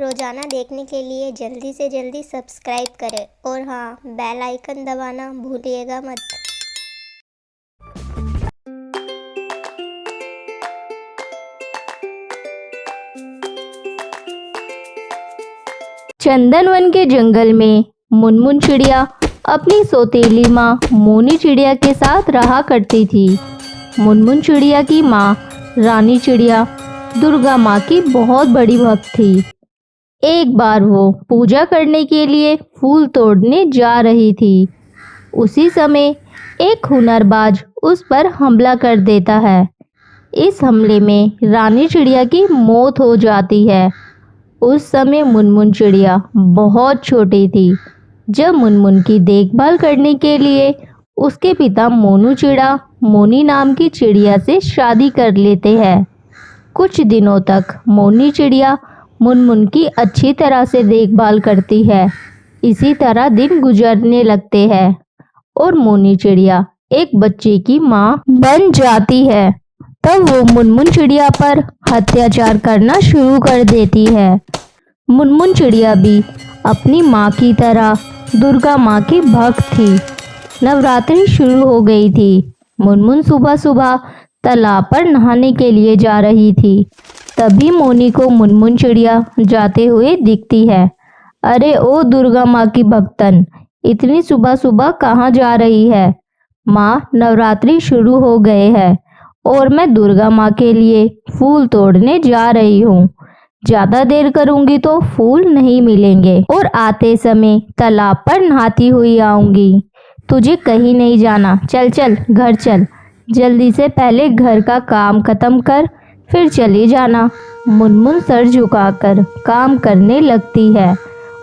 रोज़ाना देखने के लिए जल्दी से जल्दी सब्सक्राइब करें और हाँ, बेल आइकन दबाना भूलिएगा मत। चंदनवन के जंगल में मुनमुन चिड़िया अपनी सौतेली माँ मोनी चिड़िया के साथ रहा करती थी। मुनमुन चिड़िया की माँ रानी चिड़िया दुर्गा माँ की बहुत बड़ी भक्त थी। एक बार वो पूजा करने के लिए फूल तोड़ने जा रही थी। उसी समय एक हुनरबाज उस पर हमला कर देता है। इस हमले में रानी चिड़िया की मौत हो जाती है। उस समय मुनमुन चिड़िया बहुत छोटी थी। जब मुनमुन की देखभाल करने के लिए उसके पिता मोनू चिड़ा मोनी नाम की चिड़िया से शादी कर लेते हैं। कुछ दिनों तक मोनी चिड़िया मुनमुन की अच्छी तरह से देखभाल करती है। इसी तरह दिन गुजरने लगते हैं और मोनी चिड़िया एक बच्चे की माँ बन जाती है। तब वो मुनमुन चिड़िया पर अत्याचार करना शुरू कर देती है। मुनमुन चिड़िया भी अपनी माँ की तरह दुर्गा माँ की भक्त थी। नवरात्रि शुरू हो गई थी। मुनमुन सुबह सुबह तालाब पर नहाने के लिए जा रही थी। तभी मोनी को मुनमुन चिड़िया जाते हुए दिखती है। अरे ओ दुर्गा माँ की भक्तन, इतनी सुबह सुबह कहाँ जा रही है? माँ, नवरात्रि शुरू हो गए हैं और मैं दुर्गा माँ के लिए फूल तोड़ने जा रही हूँ। ज्यादा देर करूंगी तो फूल नहीं मिलेंगे और आते समय तालाब पर नहाती हुई आऊंगी। तुझे कहीं नहीं जाना, चल चल घर चल। जल्दी से पहले घर का काम खत्म कर, फिर चली जाना। मुनमुन सर झुकाकर काम करने लगती है।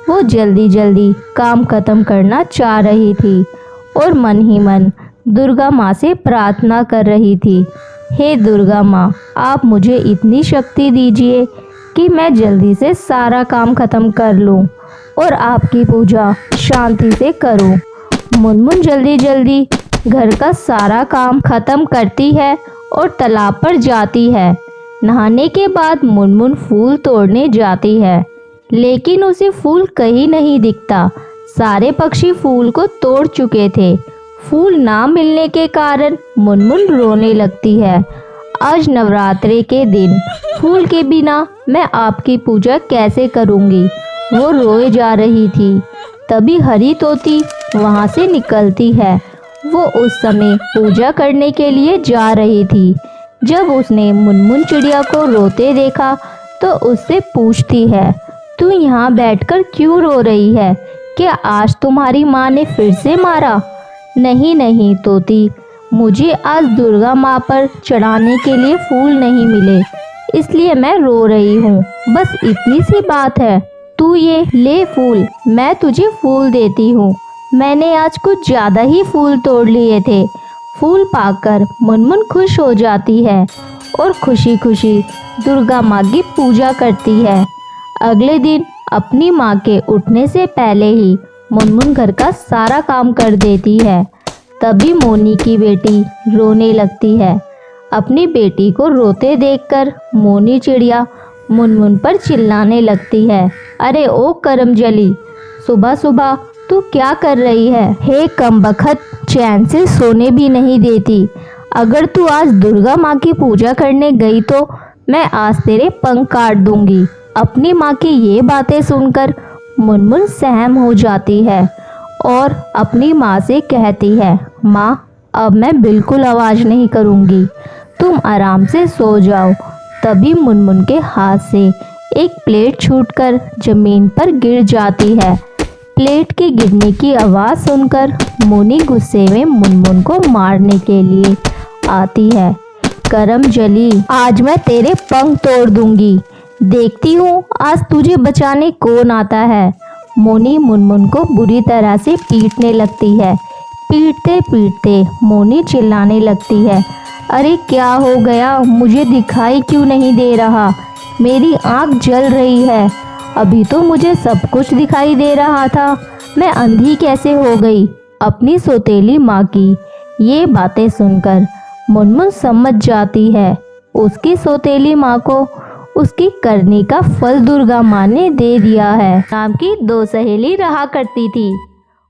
वो जल्दी जल्दी काम खत्म करना चाह रही थी और मन ही मन दुर्गा माँ से प्रार्थना कर रही थी। हे दुर्गा माँ, आप मुझे इतनी शक्ति दीजिए कि मैं जल्दी से सारा काम खत्म कर लूं और आपकी पूजा शांति से करूं। मुनमुन जल्दी जल्दी घर का सारा काम खत्म करती है और तालाब पर जाती है। नहाने के बाद मुनमुन फूल तोड़ने जाती है, लेकिन उसे फूल कहीं नहीं दिखता। सारे पक्षी फूल को तोड़ चुके थे। फूल ना मिलने के कारण मुनमुन रोने लगती है। आज नवरात्रि के दिन फूल के बिना मैं आपकी पूजा कैसे करूंगी? वो रोए जा रही थी। तभी हरी तोती वहां से निकलती है। वो उस समय पूजा करने के लिए जा रही थी। जब उसने मुनमुन चिड़िया को रोते देखा तो उससे पूछती है, तू यहाँ बैठकर क्यों रो रही है? क्या आज तुम्हारी माँ ने फिर से मारा? नहीं नहीं तोती, मुझे आज दुर्गा माँ पर चढ़ाने के लिए फूल नहीं मिले, इसलिए मैं रो रही हूँ। बस इतनी सी बात है। तू ये ले फूल, मैं तुझे फूल देती हूँ। मैंने आज कुछ ज़्यादा ही फूल तोड़ लिए थे। फूल पाकर मुनमुन खुश हो जाती है और खुशी खुशी दुर्गा माँ की पूजा करती है। अगले दिन अपनी माँ के उठने से पहले ही मुनमुन घर का सारा काम कर देती है। तभी मोनी की बेटी रोने लगती है। अपनी बेटी को रोते देखकर मोनी चिड़िया मुनमुन पर चिल्लाने लगती है। अरे ओ करमजली, सुबह सुबह तू क्या कर रही है? हे कमबख्त, चैन से सोने भी नहीं देती। अगर तू आज दुर्गा माँ की पूजा करने गई तो मैं आज तेरे पंख काट दूंगी। अपनी माँ की ये बातें सुनकर मुनमुन सहम हो जाती है और अपनी माँ से कहती है, माँ, अब मैं बिल्कुल आवाज़ नहीं करूँगी, तुम आराम से सो जाओ। तभी मुनमुन के हाथ से एक प्लेट छूटकर जमीन पर गिर जाती है। प्लेट के गिरने की आवाज़ सुनकर मोनी गुस्से में मुनमुन को मारने के लिए आती है। करमजली, आज मैं तेरे पंख तोड़ दूंगी। देखती हूँ आज तुझे बचाने कौन आता है। मोनी मुनमुन को बुरी तरह से पीटने लगती है। पीटते पीटते मोनी चिल्लाने लगती है, अरे क्या हो गया? मुझे दिखाई क्यों नहीं दे रहा? मेरी आँख जल रही है। अभी तो मुझे सब कुछ दिखाई दे रहा था, मैं अंधी कैसे हो गई? अपनी सौतेली माँ की ये बातें सुनकर मुनमुन समझ जाती है उसकी सौतेली माँ को उसके करने का फल दुर्गा माँ ने दे दिया है। नाम की दो सहेली रहा करती थी।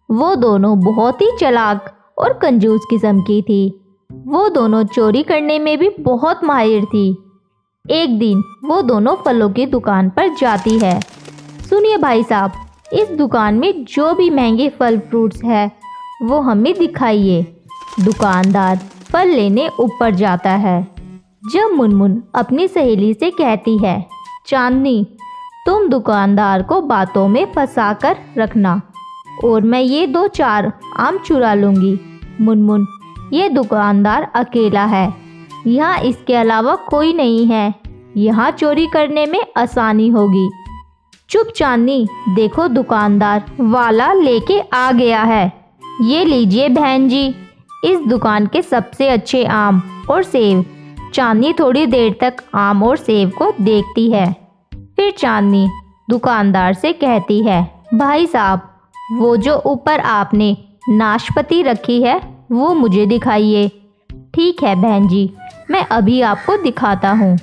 वो दोनों बहुत ही चालाक और कंजूस किस्म की थी। वो दोनों चोरी करने में भी बहुत माहिर थी। एक दिन वो दोनों फलों की दुकान पर जाती है। सुनिए भाई साहब, इस दुकान में जो भी महंगे फल फ्रूट्स है वो हमें दिखाइए। दुकानदार फल लेने ऊपर जाता है। जब मुनमुन अपनी सहेली से कहती है, चांदनी तुम दुकानदार को बातों में फंसा कर रखना और मैं ये 2-4 आम चुरा लूँगी। मुनमुन, ये दुकानदार अकेला है, यहाँ इसके अलावा कोई नहीं है, यहाँ चोरी करने में आसानी होगी। चुप चांदनी, देखो दुकानदार वाला लेके आ गया है। ये लीजिए बहन जी, इस दुकान के सबसे अच्छे आम और सेब। चांदनी थोड़ी देर तक आम और सेब को देखती है। फिर चांदनी दुकानदार से कहती है, भाई साहब वो जो ऊपर आपने नाशपाती रखी है वो मुझे दिखाइए। ठीक है बहन जी, मैं अभी आपको दिखाता हूँ।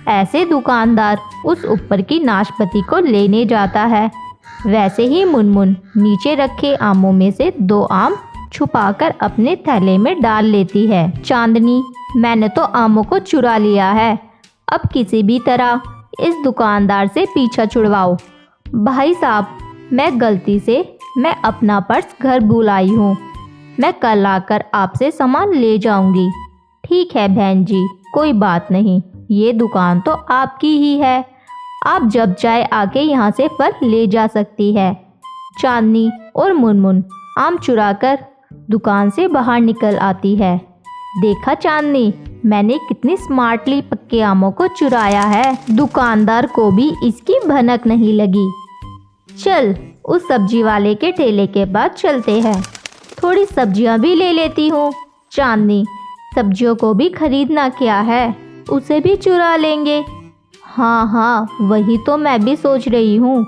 ऐसे दुकानदार उस ऊपर की नाशपाती को लेने जाता है। वैसे ही मुनमुन नीचे रखे आमों में से 2 आम छुपाकर अपने थैले में डाल लेती है। चांदनी, मैंने तो आमों को चुरा लिया है, अब किसी भी तरह इस दुकानदार से पीछा छुड़वाओ। भाई साहब, मैं अपना पर्स घर भूल आई हूँ, मैं कल आकर आपसे सामान ले जाऊंगी। ठीक है बहन जी, कोई बात नहीं, ये दुकान तो आपकी ही है, आप जब चाहे आके यहाँ से फल ले जा सकती है। चांदनी और मुनमुन आम चुराकर दुकान से बाहर निकल आती है। देखा चांदनी, मैंने कितनी स्मार्टली पक्के आमों को चुराया है, दुकानदार को भी इसकी भनक नहीं लगी। चल उस सब्जी वाले के ठेले के पास चलते हैं, थोड़ी सब्जियां भी ले लेती हूँ। चांदनी, सब्जियों को भी खरीदना क्या है, उसे भी चुरा लेंगे। हाँ हाँ, वही तो मैं भी सोच रही हूँ,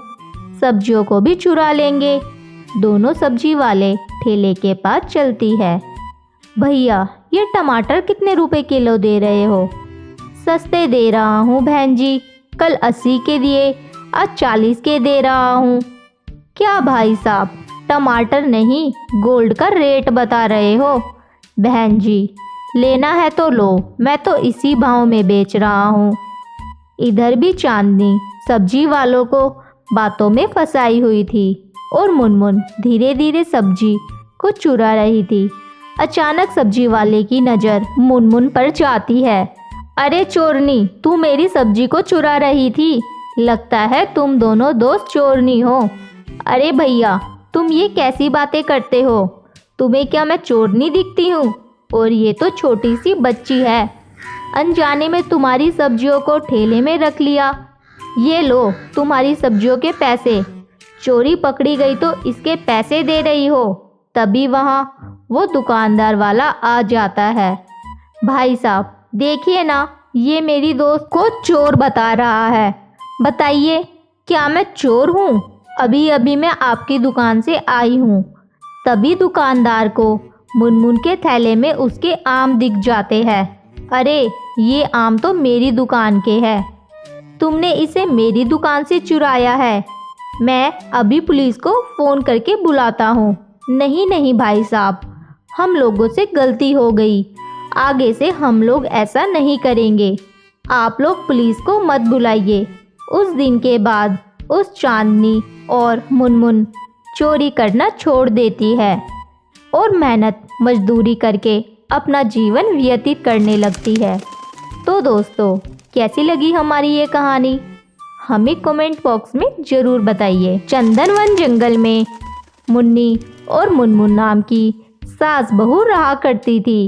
सब्जियों को भी चुरा लेंगे। दोनों सब्जी वाले ठेले के पास चलती है। भैया, ये टमाटर कितने रुपए किलो दे रहे हो? सस्ते दे रहा हूँ बहन जी, कल 80 के दिए, आज 40 के दे रहा हूँ। क्या भाई साहब, टमाटर नहीं गोल्ड का रेट बता रहे हो? बहन जी, लेना है तो लो, मैं तो इसी भाव में बेच रहा हूँ। इधर भी चांदनी सब्जी वालों को बातों में फंसाई हुई थी और मुनमुन धीरे धीरे सब्जी को चुरा रही थी। अचानक सब्जी वाले की नज़र मुनमुन पर जाती है। अरे चोरनी, तू मेरी सब्जी को चुरा रही थी, लगता है तुम दोनों दोस्त चोरनी हो। अरे भैया, तुम ये कैसी बातें करते हो? तुम्हें क्या मैं चोरनी दिखती हूँ? और ये तो छोटी सी बच्ची है, अनजाने में तुम्हारी सब्जियों को ठेले में रख लिया। ये लो तुम्हारी सब्जियों के पैसे, चोरी पकड़ी गई तो इसके पैसे दे रही हो। तभी वहाँ वो दुकानदार वाला आ जाता है। भाई साहब देखिए ना, ये मेरी दोस्त को चोर बता रहा है, बताइए क्या मैं चोर हूँ? अभी अभी मैं आपकी दुकान से आई हूँ। तभी दुकानदार को मुनमुन के थैले में उसके आम दिख जाते हैं। अरे ये आम तो मेरी दुकान के हैं, तुमने इसे मेरी दुकान से चुराया है, मैं अभी पुलिस को फ़ोन करके बुलाता हूँ। नहीं नहीं भाई साहब, हम लोगों से गलती हो गई, आगे से हम लोग ऐसा नहीं करेंगे, आप लोग पुलिस को मत बुलाइए। उस दिन के बाद उस चांदनी और मुनमुन चोरी करना छोड़ देती है और मेहनत मजदूरी करके अपना जीवन व्यतीत करने लगती है। तो दोस्तों, कैसी लगी हमारी ये कहानी, हमें कमेंट बॉक्स में ज़रूर बताइए। चंदनवन जंगल में मुन्नी और मुनमुन नाम की सास बहू रहा करती थी।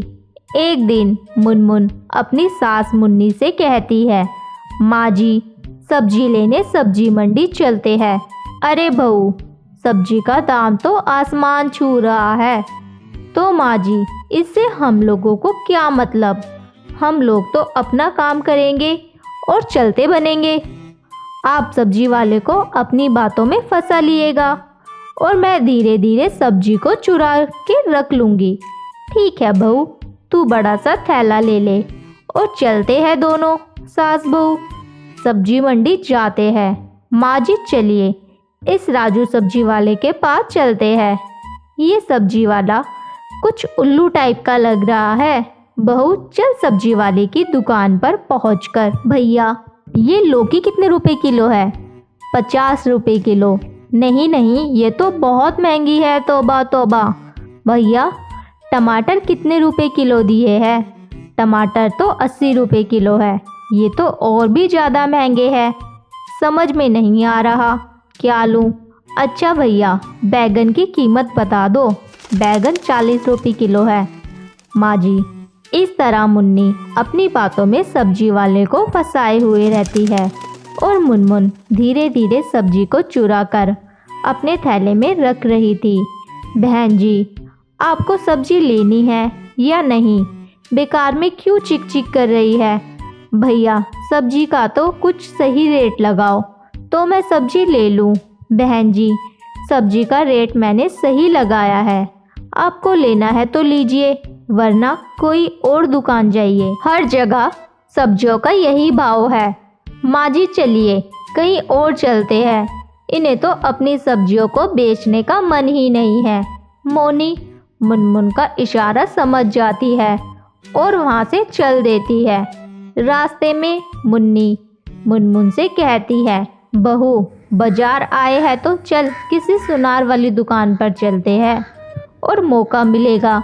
एक दिन मुनमुन अपनी सास मुन्नी से कहती है, माँ जी सब्जी लेने सब्जी मंडी चलते हैं। अरे बहू, सब्जी का दाम तो आसमान छू रहा है। तो माँ जी, इससे हम लोगों को क्या मतलब, हम लोग तो अपना काम करेंगे और चलते बनेंगे। आप सब्जी वाले को अपनी बातों में फंसा लिएगा और मैं धीरे धीरे सब्जी को चुरा के रख लूँगी। ठीक है बहू, तू बड़ा सा थैला ले ले और चलते हैं दोनों सास बहू। सब्जी मंडी जाते हैं। माँ जी चलिए इस राजू सब्जी वाले के पास चलते हैं। ये सब्जी वाला कुछ उल्लू टाइप का लग रहा है। बहू चल सब्जी वाले की दुकान पर पहुंचकर, भैया ये लौकी कितने रुपए किलो है? 50 रुपए किलो। नहीं नहीं, ये तो बहुत महंगी है, तौबा तौबा। भैया टमाटर कितने रुपए किलो दिए हैं? टमाटर तो 80 रुपए किलो है। ये तो और भी ज़्यादा महंगे हैं। समझ में नहीं आ रहा क्या लूँ। अच्छा भैया बैगन की कीमत बता दो। बैगन 40 रुपए किलो है। माँ जी इस तरह मुन्नी अपनी बातों में सब्जी वाले को फंसाए हुए रहती है और मुनमुन धीरे धीरे सब्जी को चुरा कर अपने थैले में रख रही थी। बहन जी आपको सब्जी लेनी है या नहीं? बेकार में क्यों चिक चिक कर रही है? भैया सब्जी का तो कुछ सही रेट लगाओ तो मैं सब्जी ले लूँ। बहन जी सब्जी का रेट मैंने सही लगाया है, आपको लेना है तो लीजिए वरना कोई और दुकान जाइए, हर जगह सब्जियों का यही भाव है। माँ जी चलिए कहीं और चलते हैं, इन्हें तो अपनी सब्जियों को बेचने का मन ही नहीं है। मोनी मुनमुन का इशारा समझ जाती है और वहाँ से चल देती है। रास्ते में मुन्नी मुनमुन से कहती है, बहू बाजार आए हैं तो चल किसी सुनार वाली दुकान पर चलते हैं और मौका मिलेगा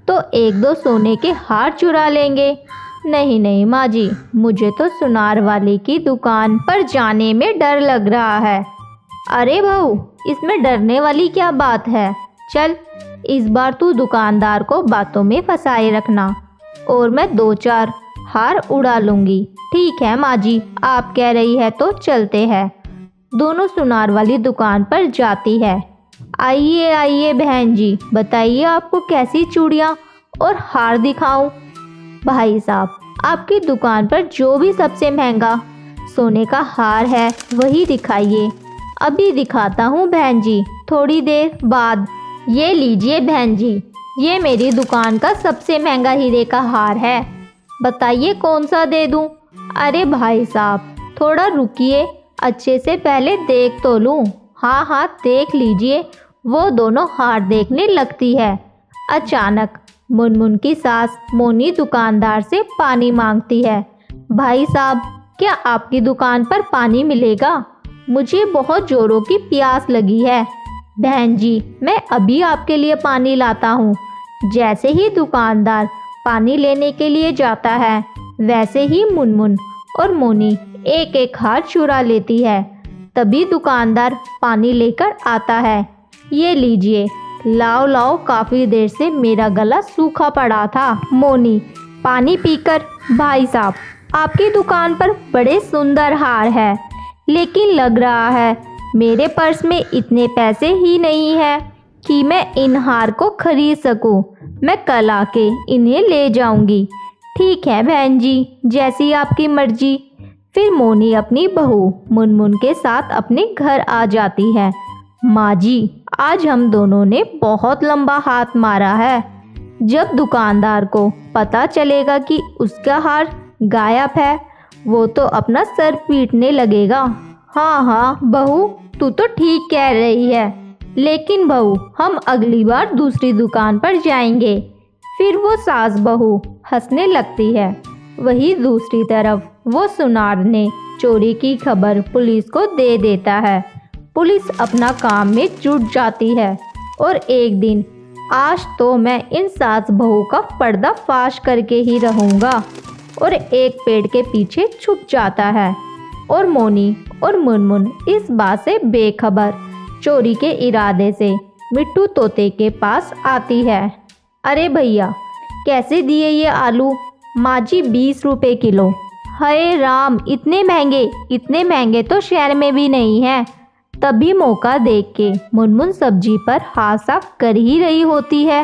तो एक दो सोने के हार चुरा लेंगे। नहीं नहीं माँ जी मुझे तो सुनार वाले की दुकान पर जाने में डर लग रहा है। अरे बहू इसमें डरने वाली क्या बात है, चल इस बार तू दुकानदार को बातों में फंसाए रखना और मैं 2-4 हार उड़ा लूँगी। ठीक है माँ जी आप कह रही है तो चलते हैं। दोनों सुनार वाली दुकान पर जाती है। आइए आइए बहन जी बताइए आपको कैसी चूड़ियाँ और हार दिखाऊं? भाई साहब आपकी दुकान पर जो भी सबसे महंगा सोने का हार है वही दिखाइए। अभी दिखाता हूँ बहन जी, थोड़ी देर बाद। ये लीजिए बहन जी, ये मेरी दुकान का सबसे महंगा हीरे का हार है, बताइए कौन सा दे दूँ? अरे भाई साहब थोड़ा रुकिए, अच्छे से पहले देख तो लूँ। हाँ हाँ देख लीजिए। वो दोनों हार देखने लगती है। अचानक मुनमुन की सास मोनी दुकानदार से पानी मांगती है। भाई साहब क्या आपकी दुकान पर पानी मिलेगा? मुझे बहुत जोरों की प्यास लगी है। बहन जी मैं अभी आपके लिए पानी लाता हूँ। जैसे ही दुकानदार पानी लेने के लिए जाता है वैसे ही मुनमुन और मोनी एक एक हार चुरा लेती है। तभी दुकानदार पानी लेकर आता है। ये लीजिए, लाओ लाओ काफ़ी देर से मेरा गला सूखा पड़ा था। मोनी पानी पीकर, भाई साहब आपकी दुकान पर बड़े सुंदर हार है, लेकिन लग रहा है मेरे पर्स में इतने पैसे ही नहीं है कि मैं इन हार को खरीद सकूं। मैं कल आके इन्हें ले जाऊंगी। ठीक है बहन जी जैसी आपकी मर्जी। फिर मोनी अपनी बहू मुनमुन के साथ अपने घर आ जाती है। माँ जी आज हम दोनों ने बहुत लंबा हाथ मारा है। जब दुकानदार को पता चलेगा कि उसका हार गायब है वो तो अपना सर पीटने लगेगा। हाँ हाँ बहू तू तो ठीक कह रही है, लेकिन बहू हम अगली बार दूसरी दुकान पर जाएंगे। फिर वो सास बहू हंसने लगती है। वही दूसरी तरफ वो सुनार ने चोरी की खबर पुलिस को दे देता है। पुलिस अपना काम में जुट जाती है और एक दिन, आज तो मैं इन सास बहू का पर्दाफाश करके ही रहूँगा, और एक पेड़ के पीछे छुप जाता है। और मोनी और मुनमुन इस बात से बेखबर चोरी के इरादे से मिट्टू तोते के पास आती है। अरे भैया कैसे दिए ये आलू? माँ जी 20 रुपए किलो। हाय राम इतने महंगे तो शहर में भी नहीं है। तभी मौका देख के मुनमुन सब्जी पर हाथ साफ कर ही रही होती है।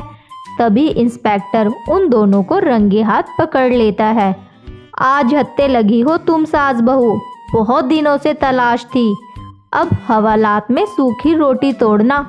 तभी इंस्पेक्टर उन दोनों को रंगे हाथ पकड़ लेता है। आज हत्ते लगी हो तुम सास बहू, बहुत दिनों से तलाश थी। अब हवालात में सूखी रोटी तोड़ना